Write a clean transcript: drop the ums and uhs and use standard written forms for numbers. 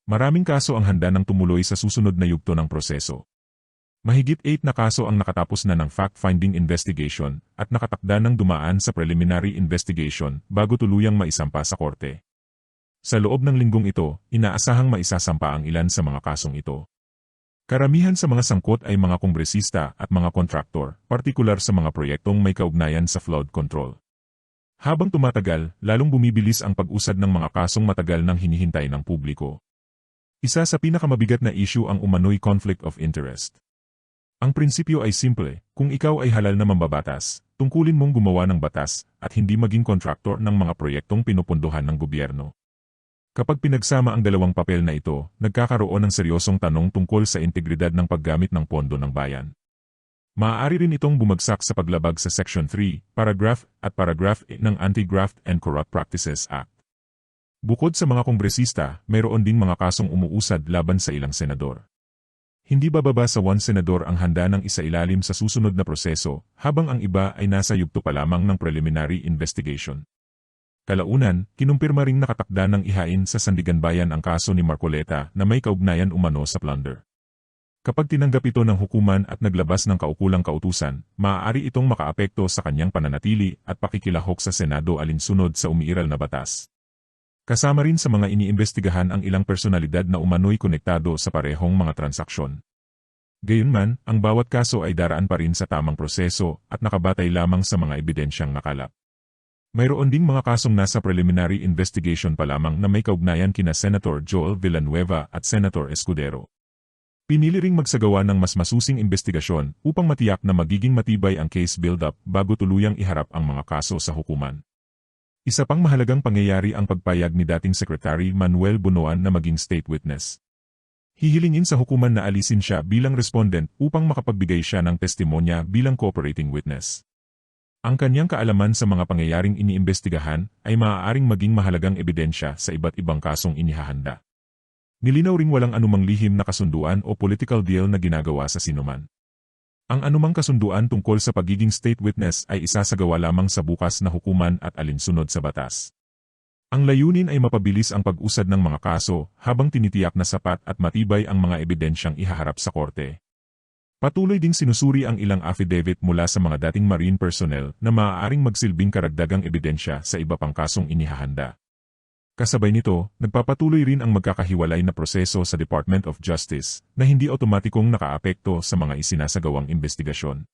Maraming kaso ang handa ng tumuloy sa susunod na yugto ng proseso. Mahigit 8 na kaso ang nakatapos na ng fact-finding investigation at nakatakda ng dumaan sa preliminary investigation bago tuluyang maisampa sa korte. Sa loob ng linggong ito, inaasahang maisasampa ang ilan sa mga kasong ito. Karamihan sa mga sangkot ay mga kongresista at mga kontraktor, partikular sa mga proyektong may kaugnayan sa flood control. Habang tumatagal, lalong bumibilis ang pag-usad ng mga kasong matagal nang hinihintay ng publiko. Isa sa pinakamabigat na issue ang umano'y conflict of interest. Ang prinsipyo ay simple, kung ikaw ay halal na mambabatas, tungkulin mong gumawa ng batas at hindi maging kontraktor ng mga proyektong pinupunduhan ng gobyerno. Kapag pinagsama ang dalawang papel na ito, nagkakaroon ng seryosong tanong tungkol sa integridad ng paggamit ng pondo ng bayan. Maaari rin itong bumagsak sa paglabag sa Section 3, Paragraph at Paragraph E ng Anti-Graft and Corrupt Practices Act. Bukod sa mga kongresista, mayroon ding mga kasong umuusad laban sa ilang senador. Hindi bababa sa 1 senador ang handa ng isailalim sa susunod na proseso, habang ang iba ay nasa yugto pa lamang ng preliminary investigation. Kalaunan, kinumpirma ring nakatakda ng ihain sa Sandiganbayan ang kaso ni Marcoleta na may kaugnayan umano sa plunder. Kapag tinanggap ito ng hukuman at naglabas ng kaukulang kautusan, maaari itong makaapekto sa kanyang pananatili at pakikilahok sa Senado alinsunod sa umiiral na batas. Kasama rin sa mga iniimbestigahan ang ilang personalidad na umano'y konektado sa parehong mga transaksyon. Gayunman, ang bawat kaso ay daraan pa rin sa tamang proseso at nakabatay lamang sa mga ebidensyang nakalap. Mayroon ding mga kasong nasa preliminary investigation pa lamang na may kaugnayan kina Senator Joel Villanueva at Senator Escudero. Pinili ring magsagawa ng mas masusing investigasyon upang matiyak na magiging matibay ang case build-up bago tuluyang iharap ang mga kaso sa hukuman. Isa pang mahalagang pangyayari ang pagpayag ni dating Secretary Manuel Bunoan na maging state witness. Hihilingin sa hukuman na alisin siya bilang respondent upang makapagbigay siya ng testimonya bilang cooperating witness. Ang kanyang kaalaman sa mga pangyayaring iniimbestigahan ay maaaring maging mahalagang ebidensya sa iba't ibang kasong inihahanda. Nilinaw ring walang anumang lihim na kasunduan o political deal na ginagawa sa sinuman. Ang anumang kasunduan tungkol sa pagiging state witness ay isasagawa lamang sa bukas na hukuman at alinsunod sa batas. Ang layunin ay mapabilis ang pag-usad ng mga kaso habang tinitiyak na sapat at matibay ang mga ebidensyang ihaharap sa korte. Patuloy ding sinusuri ang ilang affidavit mula sa mga dating Marine personnel na maaaring magsilbing karagdagang ebidensya sa iba pang kasong inihahanda. Kasabay nito, nagpapatuloy rin ang magkakahiwalay na proseso sa Department of Justice na hindi otomatikong nakaapekto sa mga isinasagawang investigasyon.